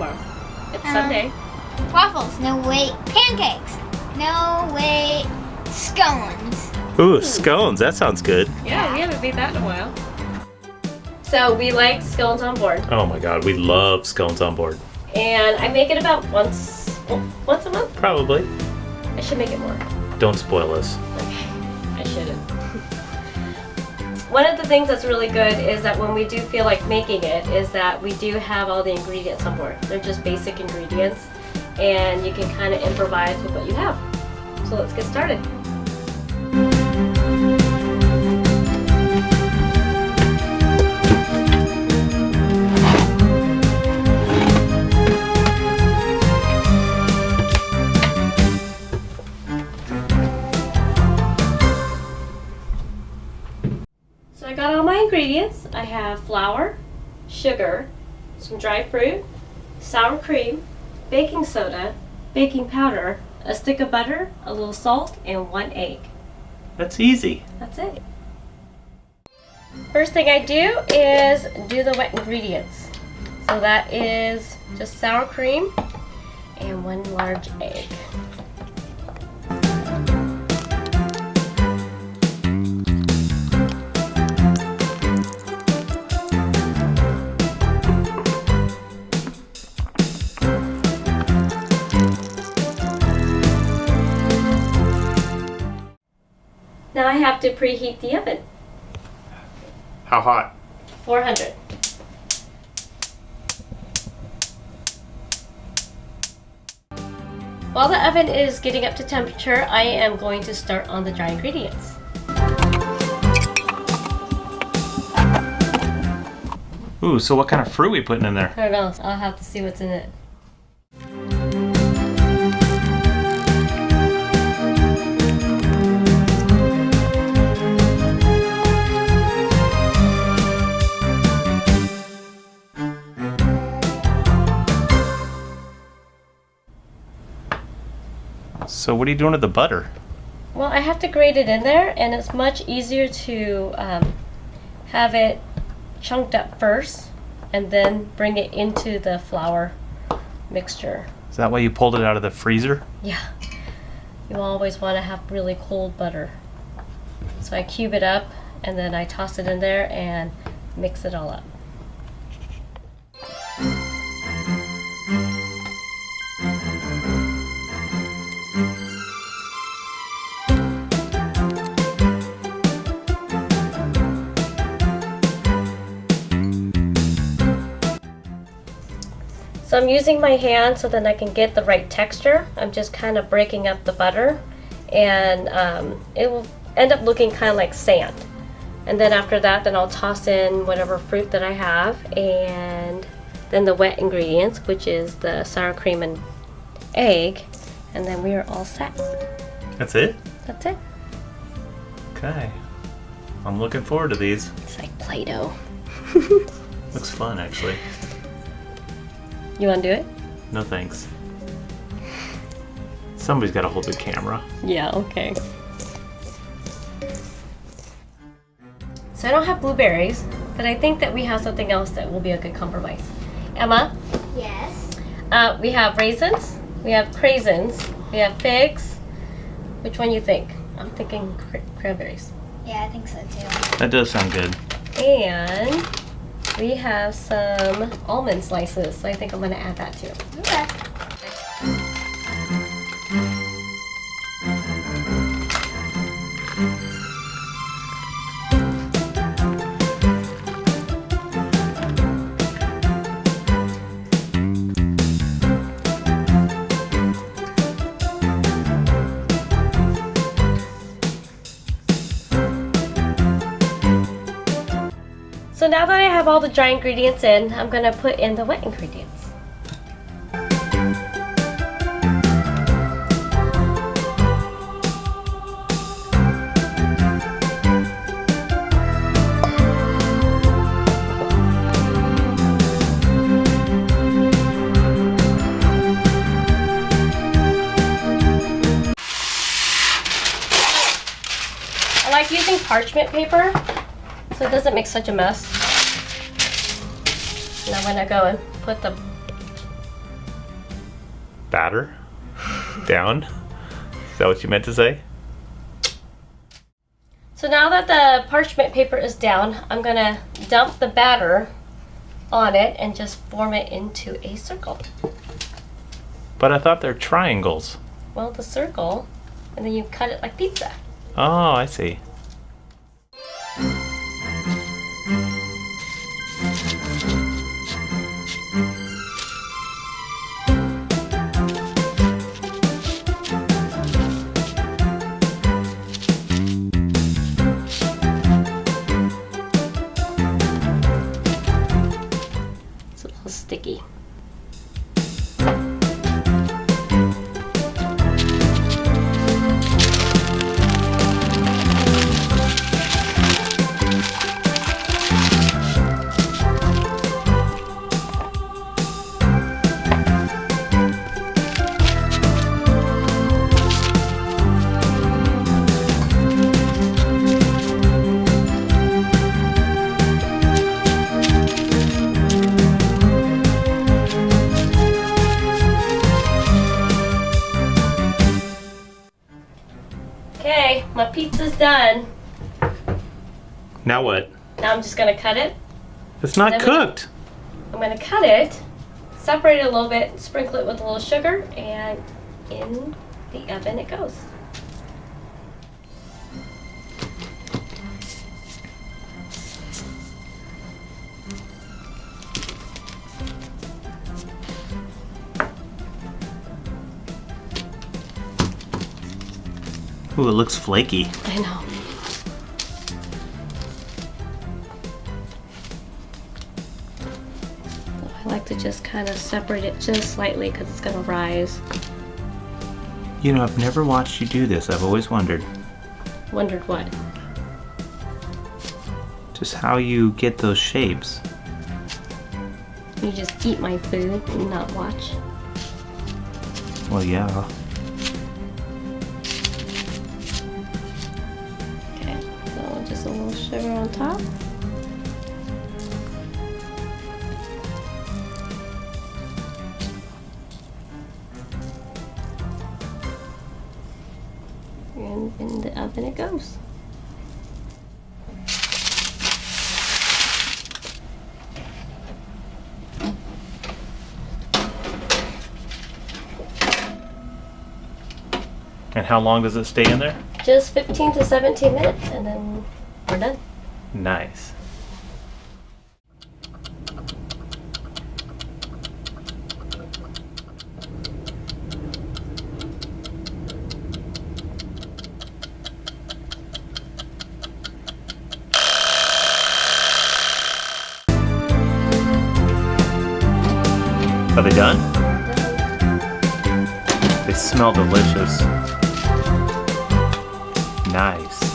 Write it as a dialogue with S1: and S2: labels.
S1: tomorrow? It's Sunday.
S2: Waffles, no wait. Pancakes, no wait. Scones.
S3: Ooh, scones. That sounds good.
S1: Yeah, we haven't made that in a while. So we like scones on board.
S3: Oh my god, we love scones on board.
S1: And I make it about once a month.
S3: Probably.
S1: I should make it more.
S3: Don't spoil us.
S1: Okay, I shouldn't. One of the things that's really good is that when we do feel like making it, is that we do have all the ingredients on board. They're just basic ingredients, and you can kind of improvise with what you have. So let's get started. So I got all my ingredients. I have flour, sugar, some dried fruit, sour cream, baking soda, baking powder, a stick of butter, a little salt, and 1 egg.
S3: That's easy.
S1: That's it. First thing I do is do the wet ingredients. So that is just sour cream and 1 large egg. Now I have to preheat the oven.
S3: How hot?
S1: 400. While the oven is getting up to temperature, I am going to start on the dry ingredients.
S3: Ooh, so what kind of fruit we putting in there?
S1: I don't know, I'll have to see what's in it.
S3: So what are you doing with the butter?
S1: Well, I have to grate it in there, and it's much easier to have it chunked up first and then bring it into the flour mixture.
S3: Is that why you pulled it out of the freezer?
S1: Yeah, you always want to have really cold butter. So I cube it up and then I toss it in there and mix it all up. So I'm using my hand so that I can get the right texture. I'm just kind of breaking up the butter, and it will end up looking kind of like sand. And then after that, then I'll toss in whatever fruit that I have, and then the wet ingredients, which is the sour cream and egg, and then we are all set.
S3: That's it?
S1: That's it.
S3: Okay. I'm looking forward to these.
S1: It's like Play-Doh.
S3: Looks fun, actually.
S1: You want to do it?
S3: No thanks. Somebody's got to hold the camera.
S1: Yeah, okay. So I don't have blueberries, but I think that we have something else that will be a good compromise. Emma?
S2: Yes.
S1: We have raisins, we have craisins, we have figs. Which one you think? I'm thinking cranberries.
S2: Yeah, I think so too.
S3: That does sound good.
S1: And we have some almond slices, so I think I'm going to add that too.
S2: Okay.
S1: So now that I have all the dry ingredients in, I'm going to put in the wet ingredients. I like using parchment paper, so it doesn't make such a mess. And I'm gonna go and put the
S3: Batter? Down? Is that what you meant to say?
S1: So now that the parchment paper is down, I'm gonna dump the batter on it and just form it into a circle.
S3: But I thought they're triangles.
S1: Well, the circle, and then you cut it like pizza.
S3: Oh, I see.
S1: It's a little sticky. Okay, my pizza's done.
S3: Now what?
S1: Now I'm just gonna cut it.
S3: It's not
S1: Then we-
S3: cooked.
S1: I'm gonna cut it, separate it a little bit, sprinkle it with a little sugar, and in the oven it goes.
S3: Ooh, it looks flaky.
S1: I know. I like to just kind of separate it just slightly because it's gonna rise.
S3: You know, I've never watched you do this. I've always wondered
S1: Wondered what?
S3: just how you get those shapes.
S1: You just eat my food and not watch.
S3: Well, yeah.
S1: Okay, so just a little sugar on top. And in the oven it goes.
S3: And how long does it stay in there?
S1: Just 15 to 17 minutes and then we're done.
S3: Nice. Are they done? They smell delicious. Nice.